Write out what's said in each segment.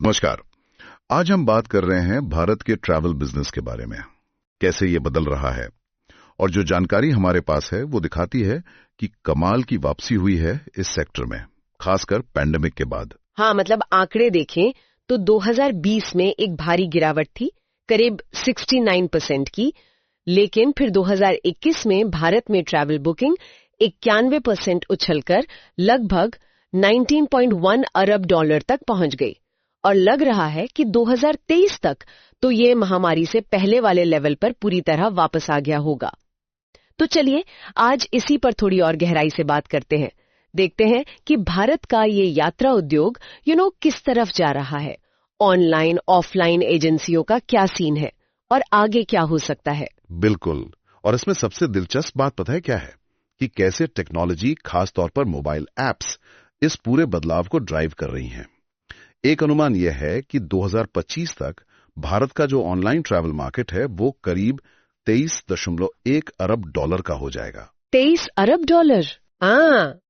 नमस्कार। आज हम बात कर रहे हैं भारत के ट्रैवल बिजनेस के बारे में, कैसे ये बदल रहा है। और जो जानकारी हमारे पास है वो दिखाती है कि कमाल की वापसी हुई है इस सेक्टर में, खासकर पैंडेमिक के बाद। हाँ, मतलब आंकड़े देखें तो 2020 में एक भारी गिरावट थी, करीब 69% की, लेकिन फिर 2021 में भारत में ट्रैवल बुकिंग 91% उछलकर लगभग 19.1 अरब डॉलर तक पहुंच गई। और लग रहा है कि 2023 तक तो ये महामारी से पहले वाले लेवल पर पूरी तरह वापस आ गया होगा। तो चलिए आज इसी पर थोड़ी और गहराई से बात करते हैं। देखते हैं कि भारत का ये यात्रा उद्योग किस तरफ जा रहा है, ऑनलाइन ऑफलाइन एजेंसियों का क्या सीन है और आगे क्या हो सकता है। बिल्कुल, और इसमें सबसे दिलचस्प बात पता है क्या है कि कैसे टेक्नोलॉजी, खास तौर पर मोबाइल एप्स, इस पूरे बदलाव को ड्राइव कर रही हैं। एक अनुमान यह है कि 2025 तक भारत का जो ऑनलाइन ट्रैवल मार्केट है वो करीब 23.1 अरब डॉलर का हो जाएगा। 23 अरब डॉलर? हाँ,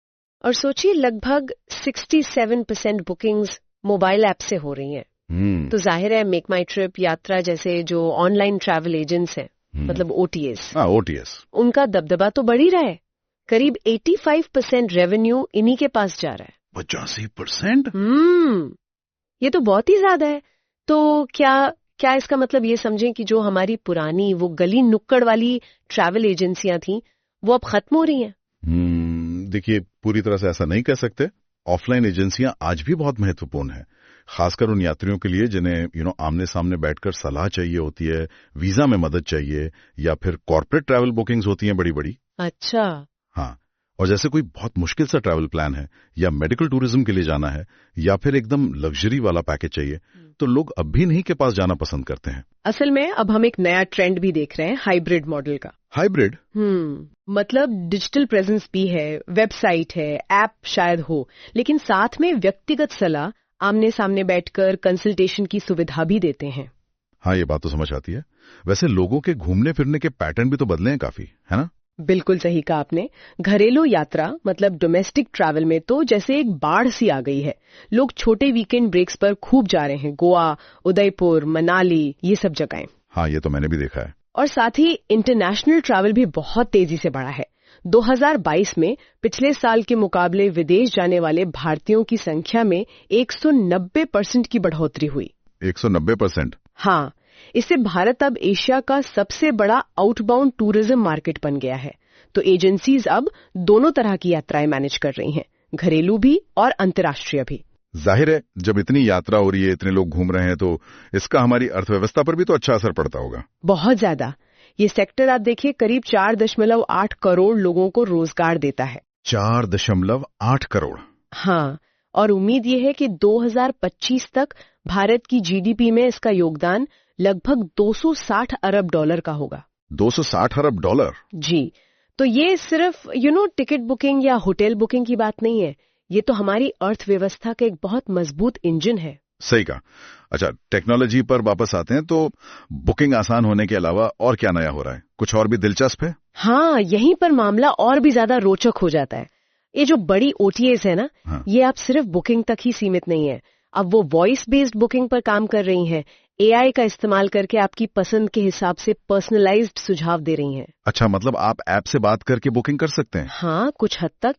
और सोचिए लगभग 67% बुकिंग्स मोबाइल ऐप से हो रही हैं। तो जाहिर है मेक माई ट्रिप, यात्रा जैसे जो ऑनलाइन ट्रैवल एजेंट्स हैं, मतलब OTAs, उनका दबदबा तो बढ़ ही रहा है। करीब 85% रेवेन्यू इन्हीं के पास जा रहा है। 85%? ये तो बहुत ही ज्यादा है। तो क्या इसका मतलब ये समझें कि जो हमारी पुरानी वो गली नुक्कड़ वाली ट्रैवल एजेंसियां थी वो अब खत्म हो रही हैं? देखिए, पूरी तरह से ऐसा नहीं कह सकते। ऑफलाइन एजेंसियां आज भी बहुत महत्वपूर्ण है, खासकर उन यात्रियों के लिए जिन्हें आमने सामने बैठकर सलाह चाहिए होती है, वीजा में मदद चाहिए, या फिर कॉर्पोरेट ट्रैवल बुकिंग्स होती हैं बड़ी बड़ी। अच्छा। हाँ, और जैसे कोई बहुत मुश्किल सा ट्रैवल प्लान है, या मेडिकल टूरिज्म के लिए जाना है, या फिर एकदम लग्जरी वाला पैकेज चाहिए, तो लोग अब भी इन्हीं के पास जाना पसंद करते हैं। असल में अब हम एक नया ट्रेंड भी देख रहे हैं, हाइब्रिड मॉडल का। हाइब्रिड? मतलब डिजिटल प्रेजेंस भी है, वेबसाइट है, ऐप शायद हो, लेकिन साथ में व्यक्तिगत सलाह, आमने सामने बैठकर कंसल्टेशन की सुविधा भी देते हैं। हाँ, ये बात तो समझ आती है। वैसे लोगों के घूमने फिरने के पैटर्न भी तो बदले हैं काफी, है ना? बिल्कुल सही कहा आपने। घरेलू यात्रा मतलब डोमेस्टिक ट्रैवल में तो जैसे एक बाढ़ सी आ गई है। लोग छोटे वीकेंड ब्रेक्स पर खूब जा रहे हैं, गोवा, उदयपुर, मनाली, ये सब जगहें। हाँ, ये तो मैंने भी देखा है। और साथ ही इंटरनेशनल ट्रैवल भी बहुत तेजी से बढ़ा है। 2022 में पिछले साल के मुकाबले विदेश जाने वाले भारतीयों की संख्या में 190% की बढ़ोतरी हुई। 190%? हाँ, इससे भारत अब एशिया का सबसे बड़ा आउटबाउंड टूरिज्म मार्केट बन गया है। तो एजेंसीज अब दोनों तरह की यात्राएं मैनेज कर रही हैं, घरेलू भी और अंतर्राष्ट्रीय भी। जाहिर है, जब इतनी यात्रा हो रही है, इतने लोग घूम रहे हैं, तो इसका हमारी अर्थव्यवस्था पर भी तो अच्छा असर पड़ता होगा। बहुत ज्यादा। ये सेक्टर आप देखिए करीब 4.8 करोड़ लोगों को रोजगार देता है। 4.8 करोड़? हाँ, और उम्मीद ये है कि 2025 तक भारत की GDP में इसका योगदान लगभग 260 अरब डॉलर का होगा। 260 अरब डॉलर? जी। तो ये सिर्फ टिकट बुकिंग या होटल बुकिंग की बात नहीं है, ये तो हमारी अर्थव्यवस्था का एक बहुत मजबूत इंजन है। सही कहा। अच्छा, टेक्नोलॉजी पर वापस आते हैं, तो बुकिंग आसान होने के अलावा और क्या नया हो रहा है? कुछ और भी दिलचस्प है? हाँ, यहीं पर मामला और भी ज्यादा रोचक हो जाता है। ये जो बड़ी OTAs है ना, हाँ। ये अब सिर्फ बुकिंग तक ही सीमित नहीं है। अब वो वॉइस बेस्ड बुकिंग पर काम कर रही हैं, AI का इस्तेमाल करके आपकी पसंद के हिसाब से पर्सनलाइज्ड सुझाव दे रही हैं। अच्छा, मतलब आप ऐप से बात करके बुकिंग कर सकते हैं? हाँ, कुछ हद तक।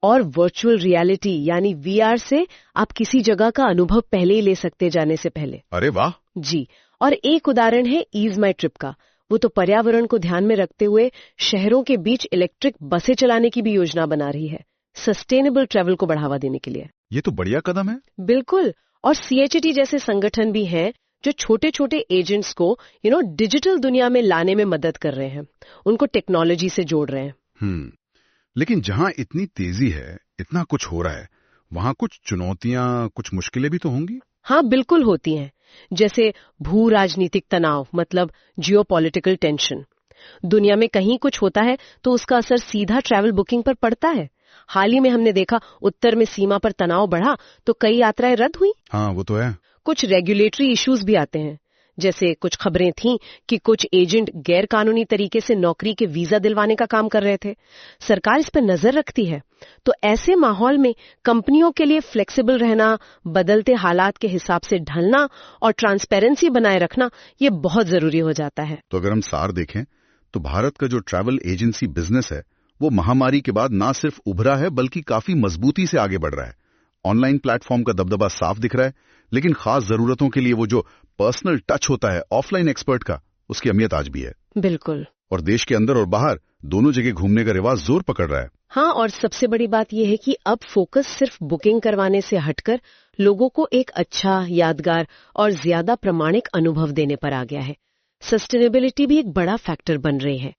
और वर्चुअल रियलिटी यानी VR से आप किसी जगह का अनुभव पहले ही ले सकते जाने से पहले। अरे वाह! जी। और एक उदाहरण है ईज माई ट्रिप का। वो तो पर्यावरण को ध्यान में रखते हुए शहरों के बीच इलेक्ट्रिक बसें चलाने की भी योजना बना रही है, सस्टेनेबल ट्रैवल को बढ़ावा देने के लिए। ये तो बढ़िया कदम है। बिल्कुल। और CHT जैसे संगठन भी हैं जो छोटे छोटे एजेंट्स को डिजिटल दुनिया में लाने में मदद कर रहे हैं, उनको टेक्नोलॉजी से जोड़ रहे हैं। लेकिन जहां इतनी तेजी है, इतना कुछ हो रहा है, वहां कुछ चुनौतियां, कुछ मुश्किलें भी तो होंगी? हाँ, बिल्कुल होती हैं। जैसे भू राजनीतिक तनाव मतलब जियोपॉलिटिकल टेंशन। दुनिया में कहीं कुछ होता है तो उसका असर सीधा ट्रैवल बुकिंग पर पड़ता है। हाल ही में हमने देखा उत्तर में सीमा पर तनाव बढ़ा तो कई यात्राएं रद्द हुई। हाँ, वो तो है। कुछ रेगुलेटरी इश्यूज भी आते हैं, जैसे कुछ खबरें थीं कि कुछ एजेंट गैर कानूनी तरीके से नौकरी के वीजा दिलवाने का काम कर रहे थे। सरकार इस पर नजर रखती है। तो ऐसे माहौल में कंपनियों के लिए फ्लेक्सिबल रहना, बदलते हालात के हिसाब से ढलना और ट्रांसपेरेंसी बनाए रखना ये बहुत जरूरी हो जाता है। तो अगर हम सार देखें तो भारत का जो ट्रैवल एजेंसी बिजनेस है वो महामारी के बाद ना सिर्फ उभरा है बल्कि काफी मजबूती से आगे बढ़ रहा है। ऑनलाइन प्लेटफॉर्म का दबदबा साफ दिख रहा है, लेकिन खास जरूरतों के लिए वो जो पर्सनल टच होता है ऑफलाइन एक्सपर्ट का, उसकी अहमियत आज भी है। बिल्कुल। और देश के अंदर और बाहर दोनों जगह घूमने का रिवाज जोर पकड़ रहा है। हाँ, और सबसे बड़ी बात यह है कि अब फोकस सिर्फ बुकिंग करवाने से हटकर लोगों को एक अच्छा, यादगार और ज्यादा प्रामाणिक अनुभव देने पर आ गया है। सस्टेनेबिलिटी भी एक बड़ा फैक्टर बन रही है।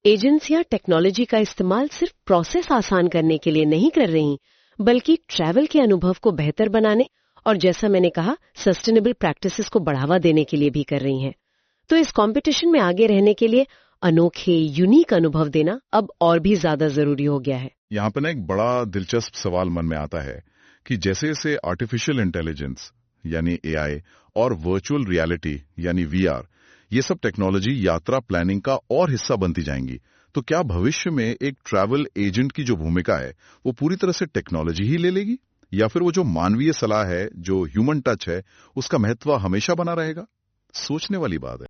एजेंसियां टेक्नोलॉजी का इस्तेमाल सिर्फ प्रोसेस आसान करने के लिए नहीं कर रही, बल्कि ट्रैवल के अनुभव को बेहतर बनाने और जैसा मैंने कहा सस्टेनेबल प्रैक्टिसेस को बढ़ावा देने के लिए भी कर रही हैं। तो इस कंपटीशन में आगे रहने के लिए अनोखे, यूनिक अनुभव देना अब और भी ज्यादा जरूरी हो गया है। यहाँ पे ना एक बड़ा दिलचस्प सवाल मन में आता है कि जैसे जैसे आर्टिफिशियल इंटेलिजेंस यानी एआई और वर्चुअल रियलिटी यानी वीआर, ये सब टेक्नोलॉजी यात्रा प्लानिंग का और हिस्सा बनती जाएंगी, तो क्या भविष्य में एक ट्रैवल एजेंट की जो भूमिका है वो पूरी तरह से टेक्नोलॉजी ही ले लेगी, या फिर वो जो मानवीय सलाह है, जो ह्यूमन टच है, उसका महत्व हमेशा बना रहेगा? सोचने वाली बात है।